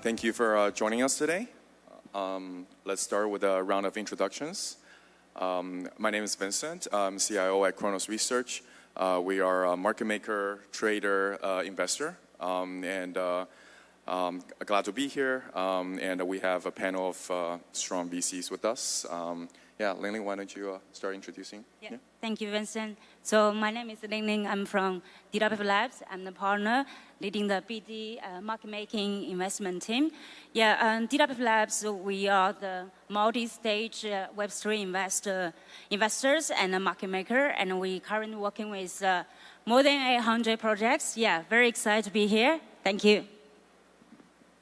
Thank you for joining us today. Let's start with a round of introductions. My name is Vincent. I'm CIO at Kronos Research. We are a market maker, trader, investor, and glad to be here. And we have a panel of strong VCs with us. Yeah, Lingling, why don't you start introducing? Yeah. Thank you, Vincent. So my name is Lingling. I'm from DWF Labs. I'm the partner leading the BD market making investment team. Yeah, DWF Labs, we are the multi-stage Web3 investors and a market maker, and we currently working with more than 800 projects. Yeah, very excited to be here. Thank you.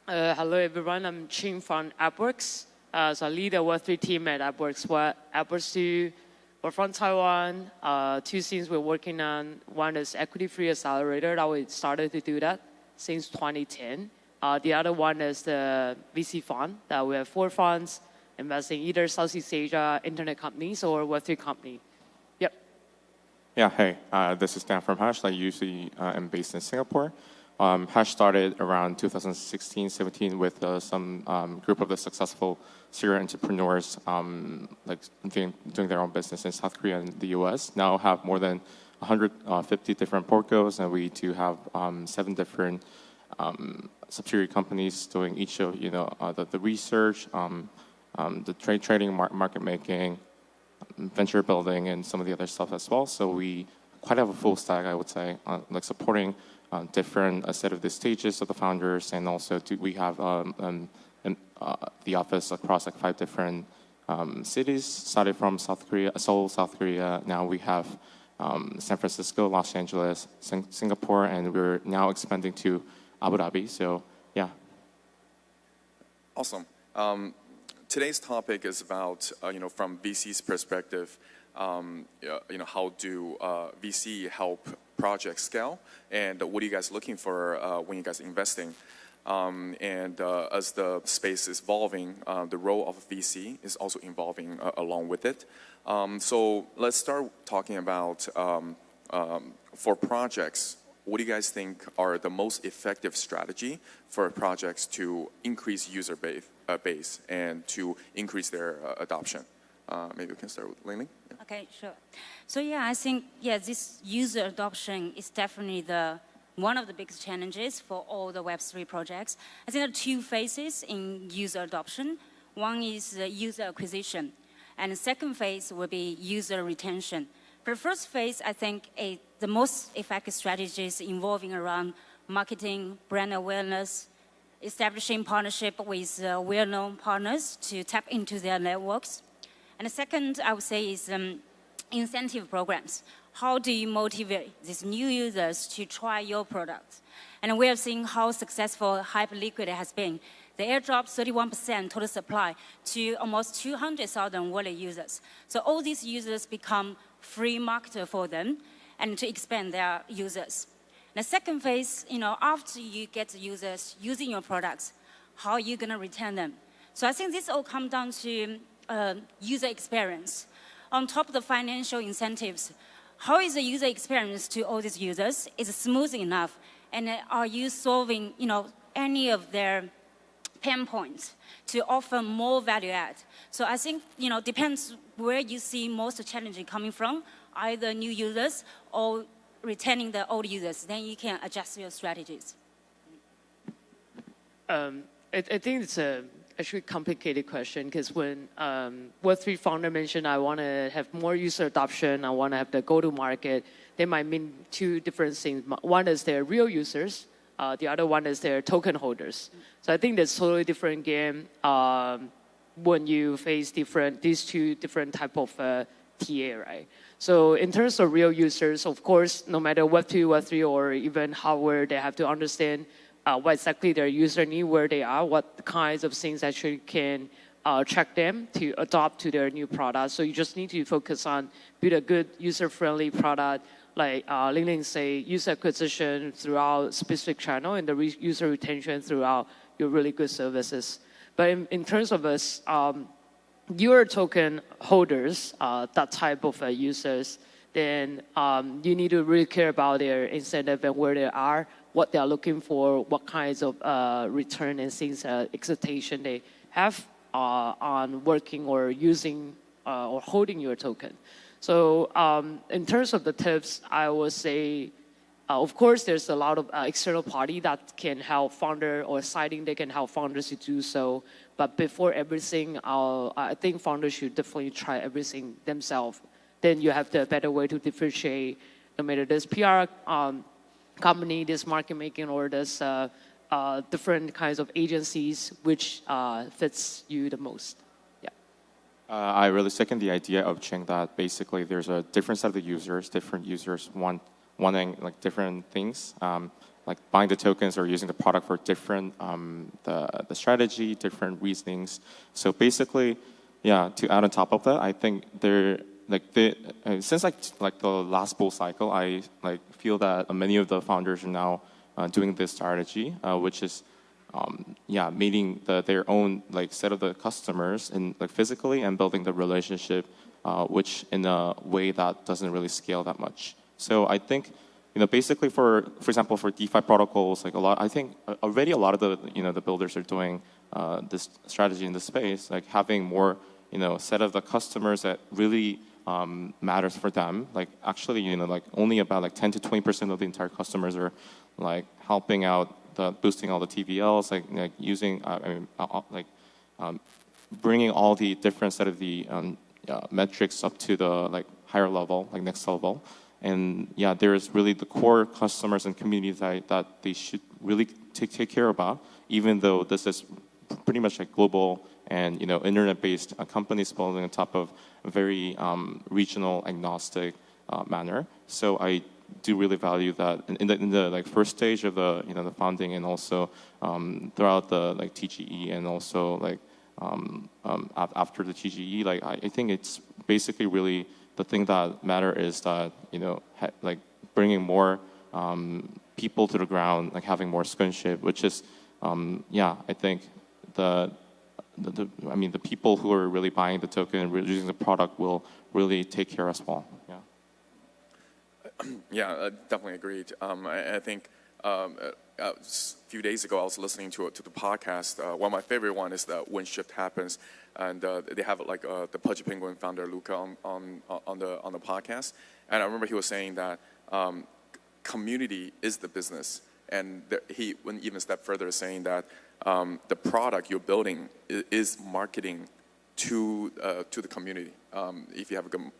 Hello, everyone. I'm Ching from AppWorks. So I lead the Web3 team at AppWorks. We're from Taiwan. Two things we're working on. One is equity-free accelerator. That we started to do that since 2010. The other one is the VC fund. That we have 4 funds investing either Southeast Asia internet companies or Web3 company. Yep. Yeah. Hey, this is Dan from Hash. I usually am based in Singapore. Hash started around 2016-17 with some group of the successful serial entrepreneurs like doing their own business in South Korea and the US. Now have more than 150 different portcos, and we do have 7 different subsidiary companies doing each of the research, the trading, market making, venture building, and some of the other stuff as well. So we quite have a full stack, I would say, like supporting different set of the stages of the founders, and also we have the office across like 5 different cities. Started from Seoul, South Korea. Now we have San Francisco, Los Angeles, Singapore, and we're now expanding to Abu Dhabi. So yeah. Awesome. Today's topic is about from VC's perspective. How do VC help projects scale, and what are you guys looking for when you guys are investing? And as the space is evolving, the role of VC is also evolving along with it. So let's start talking about for projects. What do you guys think are the most effective strategy for projects to increase user base and to increase their adoption? Maybe we can start with Lingling. Yeah. Okay, sure. So yeah, I think this user adoption is definitely one of the biggest challenges for all the Web3 projects. I think there are 2 phases in user adoption. One is user acquisition, and the second phase will be user retention. For the first phase, I think the most effective strategies involving around marketing, brand awareness, establishing partnership with well-known partners to tap into their networks. And the second, I would say, is incentive programs. How do you motivate these new users to try your product? And we have seen how successful Hyperliquid has been. They airdropped 31% total supply to almost 200,000 wallet users. So all these users become free marketer for them and to expand their users. The second phase, after you get the users using your products, how are you going to retain them? So I think this all comes down to user experience. On top of the financial incentives, how is the user experience to all these users? Is it smooth enough? And are you solving, any of their pain points to offer more value add? So I think, depends where you see most challenging coming from, either new users or retaining the old users. Then you can adjust your strategies. I think it's actually a complicated question, because when Web3 founder mentioned, I want to have more user adoption, I want to have the go-to-market, they might mean 2 different things. One is their real users, the other one is their token holders. So I think that's totally different game when you face these 2 different type of TA, right? So in terms of real users, of course, no matter Web2, Web3, or even hardware, they have to understand what exactly their user need, where they are, what kinds of things actually can track them to adopt to their new product. So you just need to focus on build a good user-friendly product, like Lingling say, user acquisition throughout specific channel and the user retention throughout your really good services. But in terms of us, your token holders, that type of users, then you need to really care about their incentive and where they are, what they are looking for, what kinds of return and things, expectation they have on working or using or holding your token. So in terms of the tips, I would say, of course, there's a lot of external party that can help founder or citing they can help founders to do so. But before everything, I think founders should definitely try everything themselves. Then you have the better way to differentiate, no matter this PR company, this market making, or this different kinds of agencies, which fits you the most. Yeah. I really second the idea of Cheng that basically there's a different set of the users. Different users wanting like different things, like buying the tokens or using the product for different the strategy, different reasonings. So basically, yeah. To add on top of that, I think since like the last bull cycle, I feel that many of the founders are now doing this strategy, which is meeting their own set of the customers and physically and building the relationship, which in a way that doesn't really scale that much. So I think, basically for example, for DeFi protocols, I think already a lot of the, the builders are doing this strategy in the space, like having more, set of the customers that really matters for them. Actually, only about 10 to 20% of the entire customers are helping out, boosting all the TVLs, using, bringing all the different set of the metrics up to the higher level, next level. And yeah, there's really the core customers and communities that they should really take care about, even though this is pretty much global and internet-based companies building on top of a very regional agnostic manner. So I do really value that in the first stage of the the founding, and also throughout the TGE, and also after the TGE. I think it's basically really the thing that matter is that bringing more people to the ground, having more skinship, which is I think the people who are really buying the token and really using the product will really take care as well. Yeah. Yeah, definitely agreed. I think a few days ago I was listening to the podcast. One of my favorite one is the When Shift Happens, and they have the Pudgy Penguin founder Luca on the podcast. And I remember he was saying that community is the business, and he went even a step further, saying that the product you're building is marketing to the community. If you have a good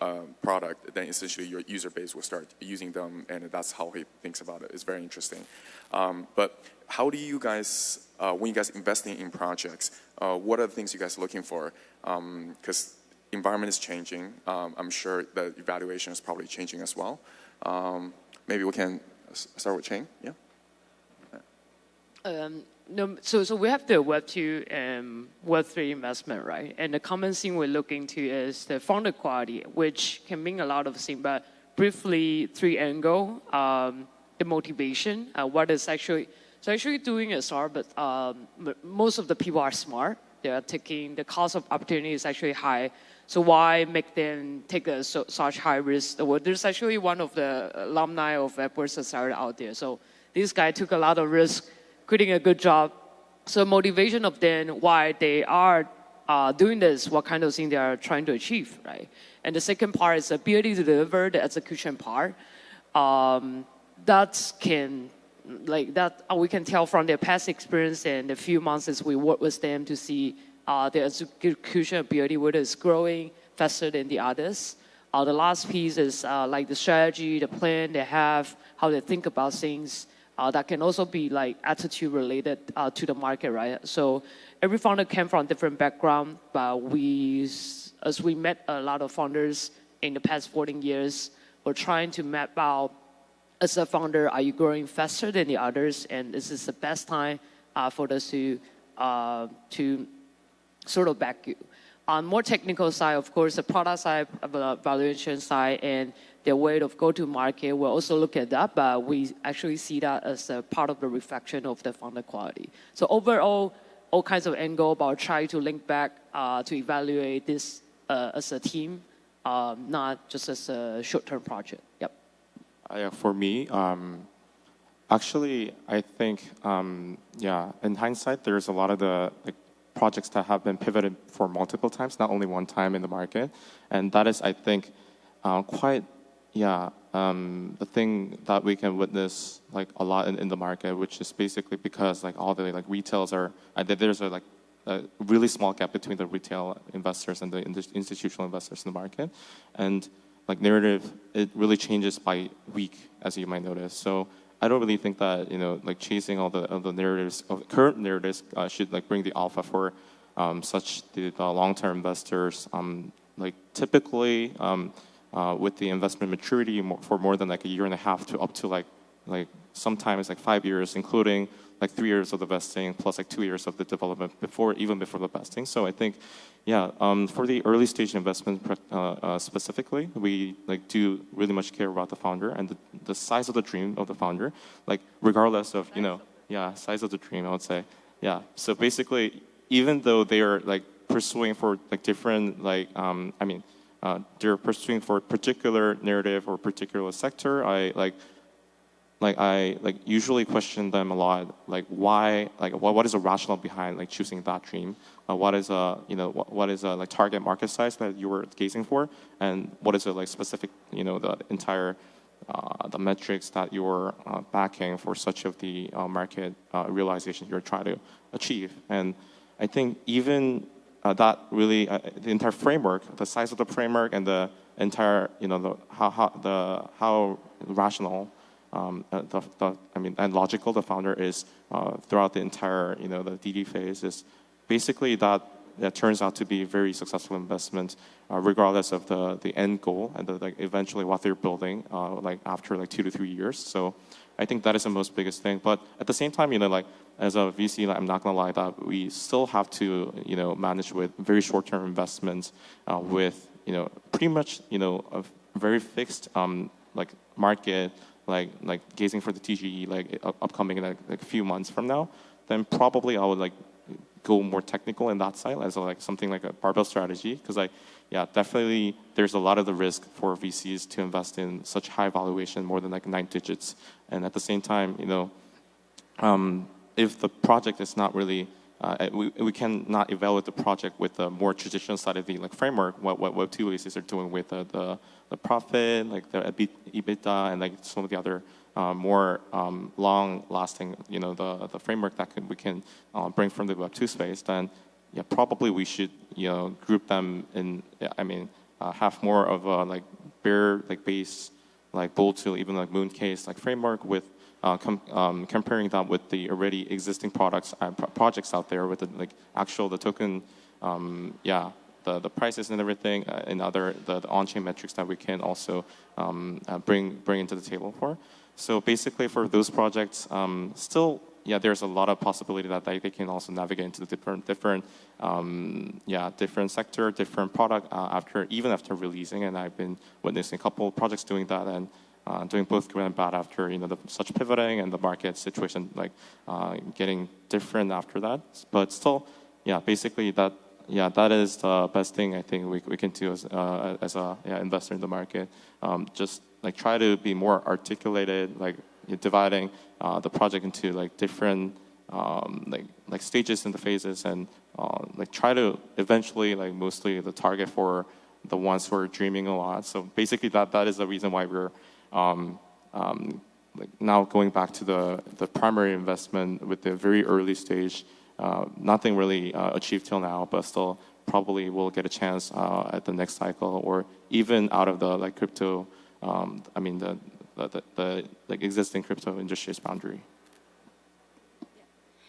product, then essentially your user base will start using them, and that's how he thinks about it. It's very interesting. But how do you guys, when you guys investing in projects, what are the things you guys are looking for? Because environment is changing. I'm sure the evaluation is probably changing as well. Maybe we can start with Cheng. Yeah. No, so we have the Web2 and Web3 investment, right? And the common thing we're looking to is the founder quality, which can mean a lot of things. But briefly, three angles: the motivation, what is actually doing is hard, but most of the people are smart. They are taking the cost of opportunity is actually high. So why make them take such high risk? Well, there's actually one of the alumni of Web2 Society out there. So this guy took a lot of risk, quitting a good job. So motivation of them, why they are doing this, what kind of thing they are trying to achieve, right? And the second part is the ability to deliver, the execution part. That we can tell from their past experience and the few months as we work with them to see their execution ability, whether it's growing faster than the others. The last piece is the strategy, the plan they have, how they think about things. That can also be attitude related to the market, right? So every founder came from different background, but as we met a lot of founders in the past 14 years, we're trying to map out, as a founder, are you growing faster than the others? And this is the best time for us to sort of back you. On more technical side, of course, the product side, valuation side, and their way of go-to-market, we'll also look at that, but we actually see that as a part of the reflection of the founder quality. So overall, all kinds of angle about trying to link back to evaluate this as a team, not just as a short-term project. Yep. For me, Actually, I think, yeah, in hindsight, there's a lot of the projects that have been pivoted for multiple times, not only one time in the market. And that is, I think, quite, yeah, the thing that we can witness like a lot in the market, which is basically because like all the like retails are, there's a really small gap between the retail investors and the institutional investors in the market. And like narrative, it really changes by week, as you might notice. So I don't really think that, you know, like chasing all the narratives, of current narratives should like bring the alpha for such the long-term investors. Like typically with the investment maturity for more than like a year and a half to up to like sometimes like 5 years, including like 3 years of the vesting plus like 2 years of the development even before the vesting. So I think, yeah, for the early stage investment specifically, we like do really much care about the founder and the size of the dream of the founder, like regardless of, you know, yeah, size of the dream, I would say. Yeah, so basically, even though they are like pursuing for like different like, they're pursuing for a particular narrative or particular sector, I usually question them a lot, like why, like what is the rationale behind like choosing that dream? What is what is a like target market size that you were gazing for, and what is a like specific, you know, the entire the metrics that you're backing for such of the market realization you're trying to achieve. And I think even that really the entire framework, the size of the framework, and the entire, you know, how rational. And logical the founder is throughout the entire, you know, the DD phase is basically that turns out to be a very successful investment, regardless of the end goal and like eventually what they're building, like after like 2 to 3 years. So I think that is the most biggest thing. But at the same time, you know, like as a VC, like, I'm not gonna lie that we still have to, you know, manage with very short-term investments, with, you know, pretty much, you know, a very fixed like market. Like gazing for the TGE like upcoming in like a few months from now, then probably I would like go more technical in that side as like something like a barbell strategy, because definitely there's a lot of the risk for VCs to invest in such high valuation, more than like 9 digits, and at the same time, you know, if the project is not really we cannot evaluate the project with the more traditional side of the like framework, what Web2 VCs are doing with the profit, like the EBITDA, and like some of the other more long-lasting, you know, the framework that we can bring from the Web2 space. Then, yeah, probably we should, you know, group them in. Have more of a like bare like base, like bull to even like moon case like framework with. Comparing that with the already existing products and projects out there with the like the token, the prices and everything, and other the on-chain metrics that we can also bring into the table for. So basically, for those projects, still, yeah, there's a lot of possibility that they can also navigate into the different sector, different product even after releasing. And I've been witnessing a couple of projects doing that and. Doing both good and bad after, you know, such pivoting and the market situation like getting different after that. But still, yeah, basically that is the best thing I think we can do as a investor in the market. Just like try to be more articulated, like dividing the project into like different like stages in the phases, and like try to eventually like mostly the target for the ones who are dreaming a lot. So basically that is the reason why we're like now going back to the primary investment with the very early stage, nothing really achieved till now, but still probably will get a chance at the next cycle, or even out of the like crypto, the like existing crypto industry's boundary.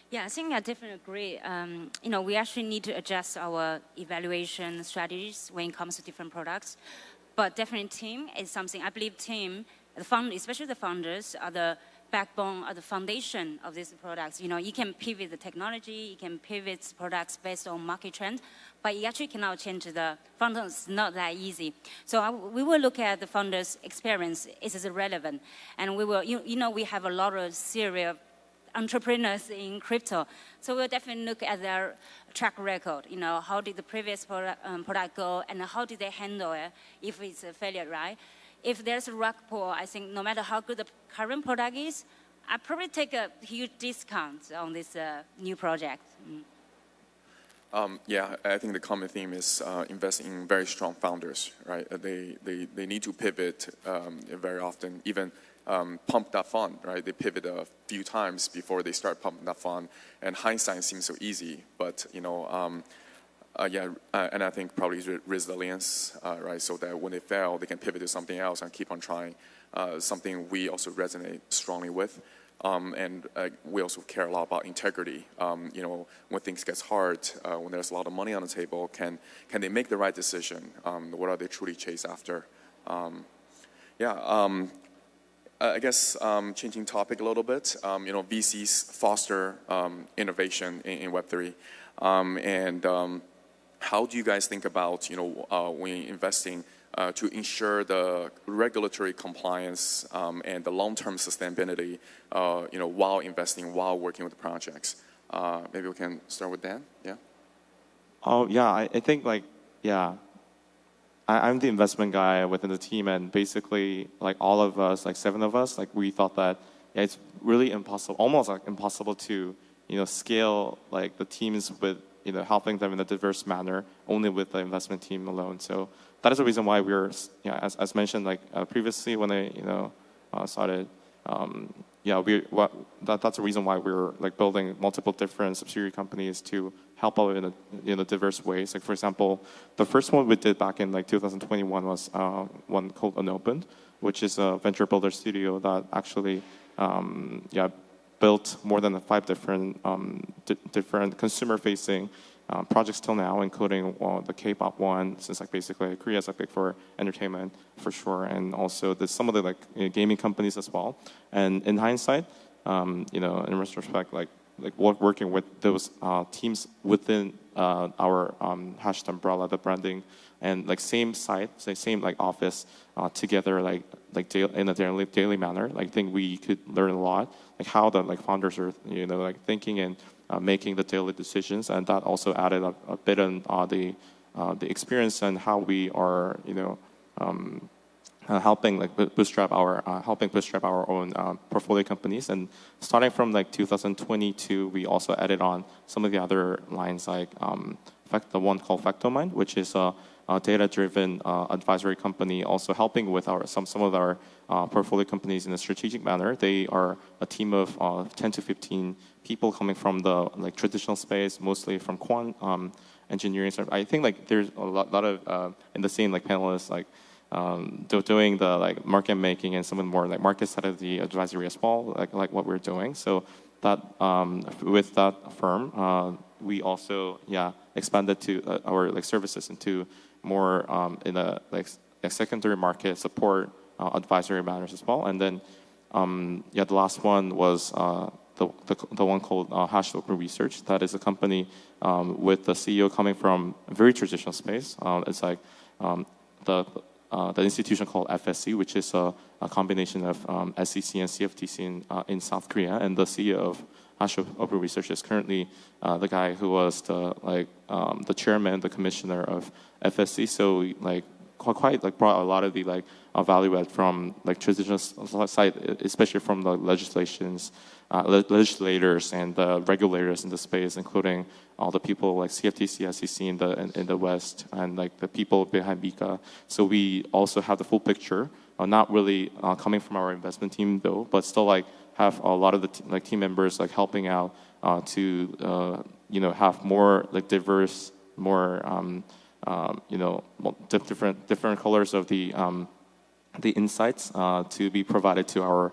Yeah, I think I definitely agree. You know, we actually need to adjust our evaluation strategies when it comes to different products. But definitely team is something, I believe especially the founders are the backbone or the foundation of these products. You know, you can pivot the technology, you can pivot products based on market trend, but you actually cannot change the founders. It's not that easy. So we will look at the founders' experience. Is it relevant? And we will, you know, we have a lot of serial entrepreneurs in crypto. So we'll definitely look at their track record. You know, how did the previous product go, and how did they handle it if it's a failure, right? If there's a rug pull, I think no matter how good the current product is, I probably take a huge discount on this new project. Yeah, I think the common theme is investing in very strong founders, right? They need to pivot very often, even pump that fund, right? They pivot a few times before they start pumping that fund, and hindsight seems so easy, but yeah, and I think probably resilience, right? So that when they fail, they can pivot to something else and keep on trying. Something we also resonate strongly with. And we also care a lot about integrity. When things get hard, when there's a lot of money on the table, can they make the right decision? What are they truly chase after? I guess changing topic a little bit. VCs foster innovation in Web3, and how do you guys think about when investing to ensure the regulatory compliance and the long-term sustainability, while investing, while working with the projects? Maybe we can start with Dan. Yeah. Oh yeah, I think I'm the investment guy within the team, and basically all of us, 7 of us, we thought that it's really impossible, almost impossible to scale the teams with helping them in a diverse manner only with the investment team alone. So that is the reason why we're, as mentioned previously when I started, that's the reason why we're building multiple different subsidiary companies to help out in a diverse ways. For example, the first one we did back in 2021 was one called Unopened, which is a venture builder studio that actually built more than 5 different different consumer-facing projects till now, including the K-pop one, since basically Korea is big for entertainment for sure, and also some of the gaming companies as well. And in hindsight, in retrospect, working with those teams within our hashed umbrella, the branding, and same site, same office together, in a daily manner. I think we could learn a lot, how the founders are, thinking and making the daily decisions, and that also added a bit on the experience and how we are, helping bootstrap our own portfolio companies. And starting from 2022, we also added on some of the other lines, the one called Factomind, which is a data-driven advisory company, also helping with some of our portfolio companies in a strategic manner. They are a team of 10 to 15 people coming from the traditional space, mostly from quant engineering. So I think there's a lot of in the same panelists doing the market making and some of the more market side of the advisory as well, like what we're doing. So that with that firm, we also expanded to our services into more in a secondary market support advisory matters as well. And then the last one was the one called Look For Research. That is a company with the CEO coming from a very traditional space. It's the institution called FSC, which is a combination of SEC and CFTC in South Korea, and the CEO of Look For Research is currently the guy who was the chairman, the commissioner of FSC. So quite brought a lot of the value add from traditional side, especially from the legislators and the regulators in the space, including all the people CFTC, SEC in the West, and the people behind BICA. So we also have the full picture, not really coming from our investment team though, but still have a lot of the team members helping out to have more diverse, more different colors of the insights to be provided to our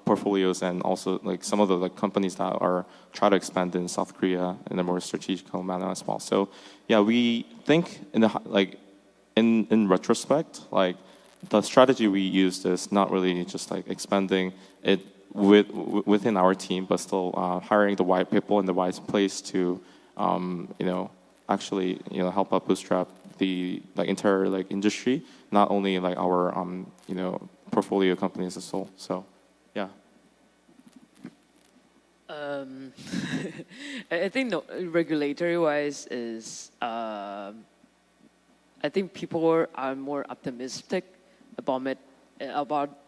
portfolios, and also some of the companies that are trying to expand in South Korea in a more strategic manner as well. So we think in retrospect, the strategy we used is not really just expanding it within our team, but still hiring the right people in the right place to actually help out bootstrap the entire industry, not only our portfolio companies as well. So I think regulatory wise is I think people are more optimistic about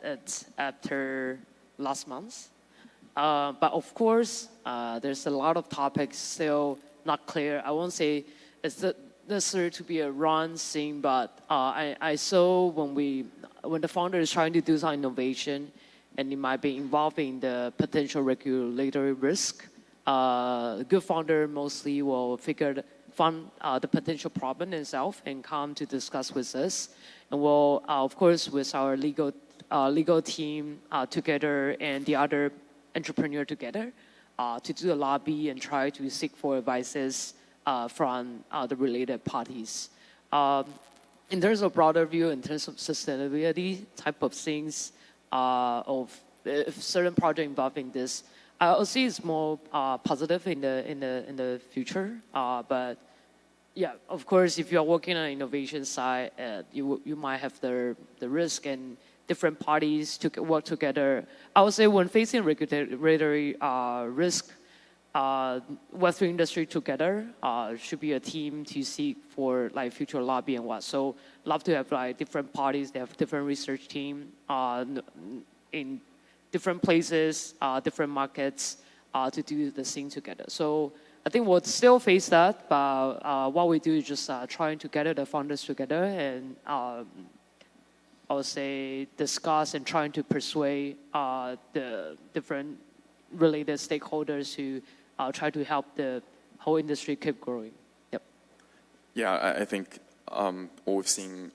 it after last month. But of course, there's a lot of topics still not clear. I won't say it's necessary to be a run thing, but I saw when the founder is trying to do some innovation, and it might be involving the potential regulatory risk. Good founder mostly will find the potential problem itself and come to discuss with us. And we'll, of course, with our legal team together and the other entrepreneur together to do a lobby and try to seek for advices from the related parties. In terms of broader view, in terms of sustainability type of things, of if certain project involving this, I'll see it's more positive in the future. But yeah, of course, if you are working on innovation side, you might have the risk and different parties to work together. I would say when facing regulatory risk, Web3 industry together should be a team to seek for like future lobby and what. So love to have like different parties. They have different research team in different places, different markets to do the thing together. So I think we'll still face that, but what we do is just trying to gather the founders together and I would say discuss and trying to persuade the different related stakeholders to try to help the whole industry keep growing. Yep. Yeah, I think what we've seen,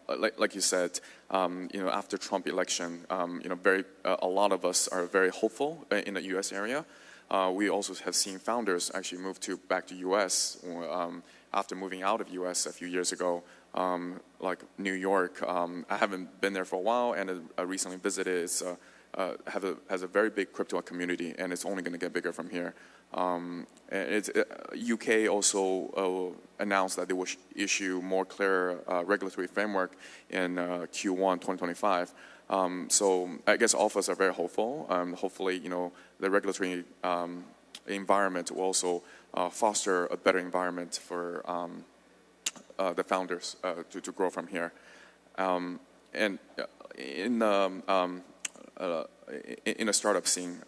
like you said, after Trump election, a lot of us are very hopeful in the U.S. area. We also have seen founders actually move back to U.S. After moving out of U.S. a few years ago, like New York. I haven't been there for a while, and I recently visited. Has a very big crypto community, and it's only going to get bigger from here. UK also announced that they will issue more clear regulatory framework in Q1 2025. So I guess all of us are very hopeful. Hopefully, the regulatory environment will also foster a better environment for the founders to grow from here. And in a startup scene,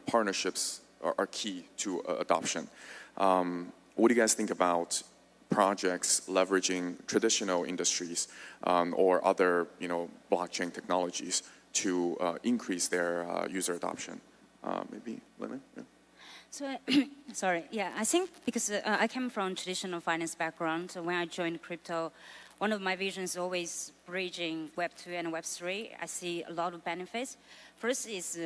partnerships are key to adoption. What do you guys think about projects leveraging traditional industries or other, blockchain technologies to increase their user adoption? Maybe, Lemon? Yeah. So, sorry, yeah, I think because I came from traditional finance background, so when I joined crypto, one of my visions is always bridging Web2 and Web3. I see a lot of benefits. First is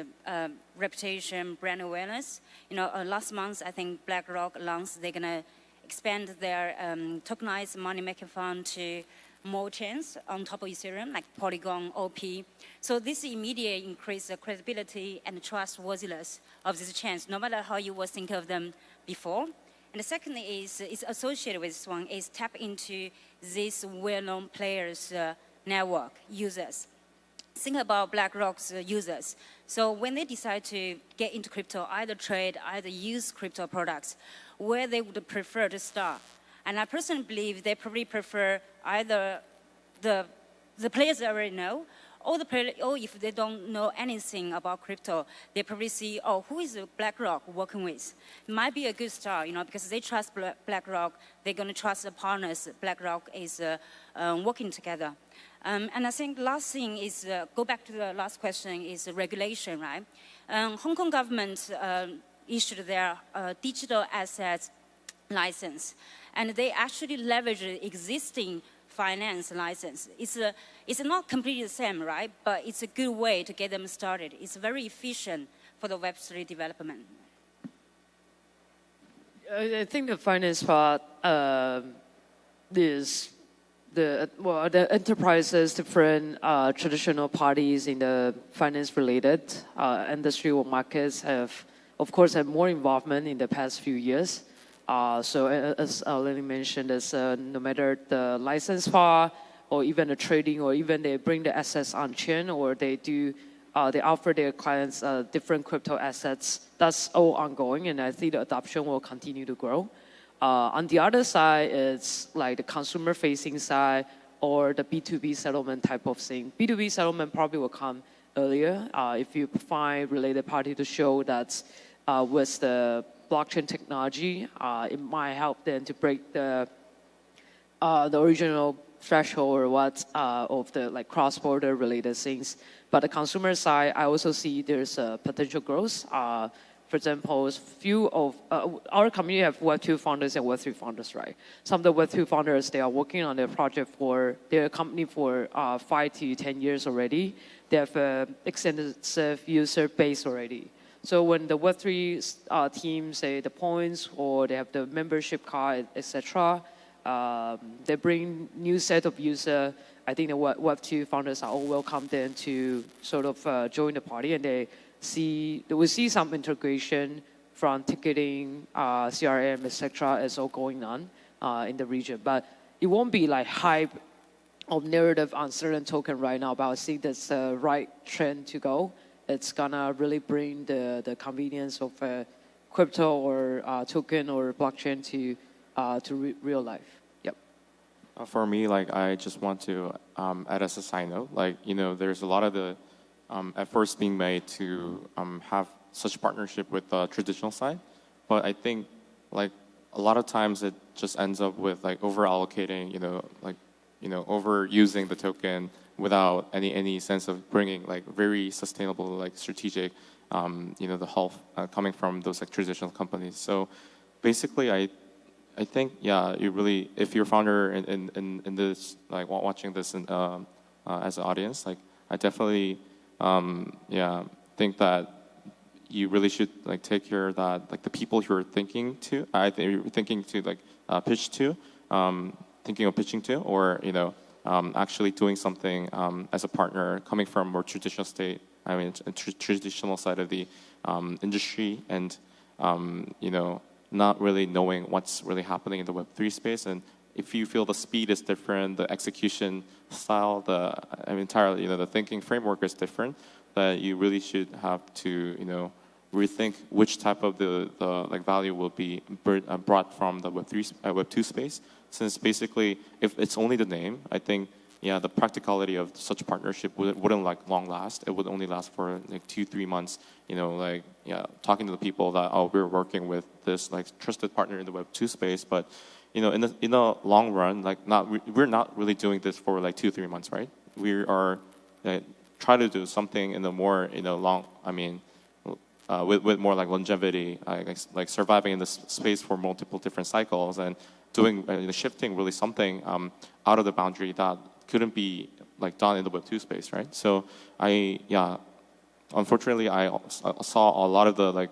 reputation, brand awareness. Last month, I think BlackRock announced they're going to expand their tokenized money-making fund to more chains on top of Ethereum, like Polygon, OP. So this immediately increases the credibility and trustworthiness of these chains, no matter how you would think of them before. And the second is associated with this one is tap into these well-known players' network users. Think about BlackRock's users. So when they decide to get into crypto, either trade, either use crypto products, where they would prefer to start. And I personally believe they probably prefer either the players they already know, or if they don't know anything about crypto, they probably see, who is BlackRock working with? It might be a good start, because they trust BlackRock, they're going to trust the partners BlackRock is working together. And I think last thing is, go back to the last question, is regulation, right? Hong Kong government issued their digital assets license, and they actually leverage existing finance license. It's not completely the same, right? But it's a good way to get them started. It's very efficient for the Web3 development. I think the finance part is the enterprises, different traditional parties in the finance-related industry or markets have, of course, had more involvement in the past few years. So as Lenny mentioned, no matter the license part or even the trading or even they bring the assets on chain or they offer their clients different crypto assets, that's all ongoing, and I think the adoption will continue to grow. On the other side, it's like the consumer-facing side or the B2B settlement type of thing. B2B settlement probably will come earlier. If you find related party to show that with the blockchain technology, it might help them to break the original threshold or what of the like cross-border related things. But the consumer side, I also see there's a potential growth. For example, few of our community have Web2 founders and Web3 founders, right? Some of the Web2 founders, they are working on their project for their company for 5 to 10 years already. They have an extensive user base already. So when the Web3 team say the points or they have the membership card, etc., they bring new set of user. I think the Web2 founders are all welcome then to sort of join the party, and they will see some integration from ticketing, CRM, etc. is all going on in the region. But it won't be like hype of narrative on certain token right now, but I think that's the right trend to go. It's gonna really bring the convenience of crypto or token or blockchain to real life. Yep. For me, like I just want to add as a side note, like there's a lot of the efforts being made to have such partnership with the traditional side, but I think like a lot of times it just ends up with like over allocating, overusing the token without any sense of bringing like very sustainable like strategic, the health coming from those like traditional companies. So basically, I think you really, if you're a founder in this like watching this as an audience, like I definitely think that you really should like take care of that, like the people you're thinking to, pitch to, thinking of pitching to, or actually doing something as a partner coming from more traditional traditional side of the industry, and not really knowing what's really happening in the Web3 space. And if you feel the speed is different, the execution style, entirely, the thinking framework is different, that you really should have to, rethink which type of the like value will be brought from the Web2 space. Since basically, if it's only the name, I think, the practicality of such partnership wouldn't like long last. It would only last for like 2-3 months. Talking to the people that we're working with this like trusted partner in the Web2 space, but in the long run, like we're not really doing this for like 2-3 months, right? We are try to do something in the more long. With more like longevity, like surviving in this space for multiple different cycles and doing shifting really something out of the boundary that couldn't be like done in the Web2 space, right? So unfortunately, I saw a lot of the like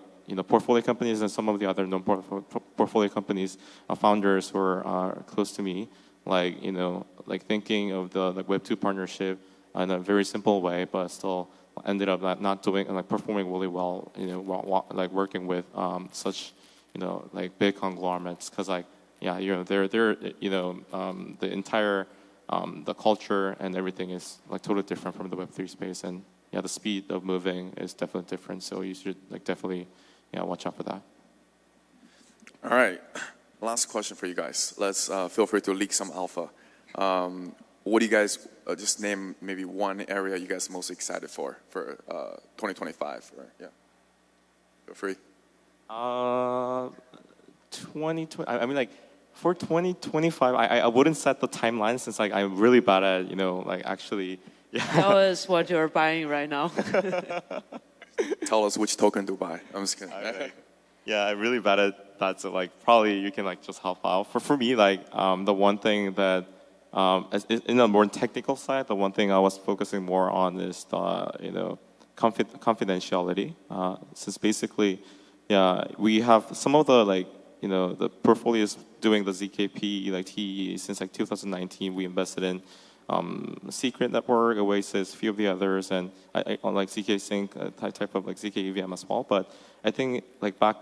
portfolio companies and some of the other non-portfolio companies, founders who are close to me, like thinking of the like Web2 partnership in a very simple way, but still ended up not doing and like performing really well, like working with such like big conglomerates, because like they're the entire the culture and everything is like totally different from the Web3 space, and the speed of moving is definitely different. So you should like definitely watch out for that. All right, last question for you guys. Let's feel free to leak some alpha. What do you guys just name maybe one area you guys are most excited for 2025? Feel free. 2020. I mean, like for 2025, I wouldn't set the timeline, since like I'm really bad at like actually. Tell us what you're buying right now. Tell us which token to buy. I'm just kidding. I'm really bad at that. So like probably you can like just help out. For me, like the one thing that in a more technical side, the one thing I was focusing more on is the confidentiality. Since basically, we have some of the like the portfolios doing the ZKP like TE since like 2019. We invested in Secret Network, Oasis, a few of the others, and I on like ZK Sync type of like ZK EVM as well. But I think like back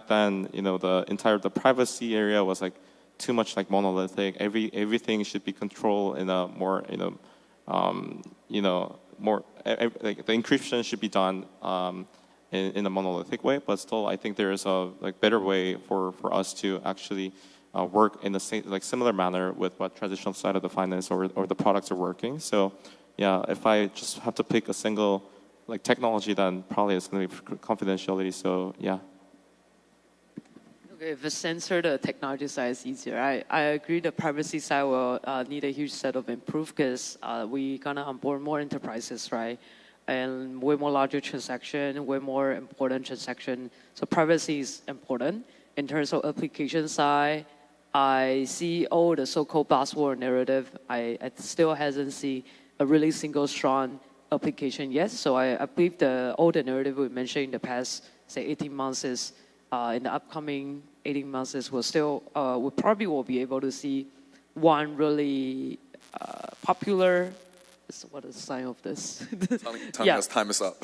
then, the privacy area was like too much like monolithic. Everything should be controlled in a more more like the encryption should be done in a monolithic way. But still, I think there is a like better way for us to actually work in the same like similar manner with what traditional side of the finance or the products are working. So if I just have to pick a single like technology, then probably it's going to be confidentiality. So yeah. Okay, if the sensor, the technology side is easier. I agree the privacy side will need a huge set of improve because we gonna onboard more enterprises, right? And way more larger transaction, way more important transaction. So privacy is important. In terms of application side, I see all the so-called buzzword narrative. I still hasn't seen a really single strong application yet. So I believe all the narrative we mentioned in the past, say 18 months is in the upcoming 18 months is we probably will be able to see one really popular. What is the sign of this? Time is up.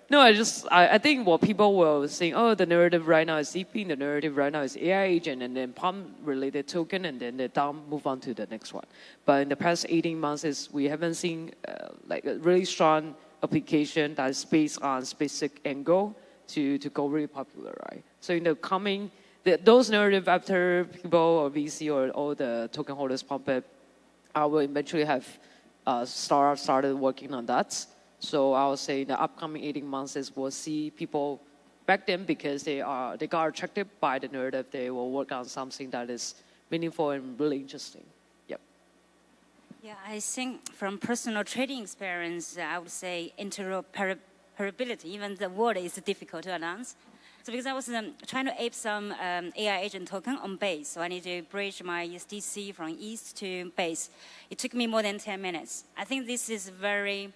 No, I think what people will think, oh, the narrative right now is CP, the narrative right now is AI agent, and then POM-related token, and then they down move on to the next one. But in the past 18 months, we haven't seen like a really strong application that is based on specific angle to go really popular, right? So in the coming, those narrative after people or VC or all the token holders pump it, I will eventually have startups started working on that. So I would say in the upcoming 18 months is we'll see people back then because they got attracted by the narrative. They will work on something that is meaningful and really interesting. Yep. Yeah, I think from personal trading experience, I would say interoperability. Even the word is difficult to announce. So because I was trying to ape some AI agent token on Base, so I need to bridge my USDC from East to Base. It took me more than 10 minutes. I think this is very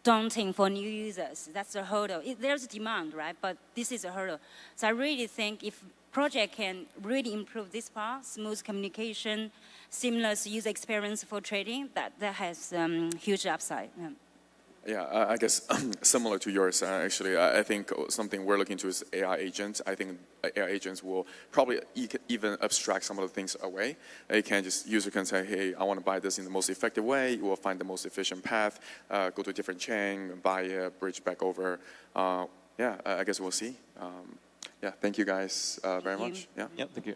daunting for new users. That's a hurdle. There's demand, right? But this is a hurdle. So I really think if project can really improve this part, smooth communication, seamless user experience for trading, that has huge upside. Yeah. Yeah, I guess similar to yours, actually. I think something we're looking to is AI agents. I think AI agents will probably even abstract some of the things away. You can just, user can say, hey, I want to buy this in the most effective way. You will find the most efficient path, go to a different chain, buy a bridge back over. Yeah, I guess we'll see. Yeah, thank you guys very much. Yeah. Yep, thank you.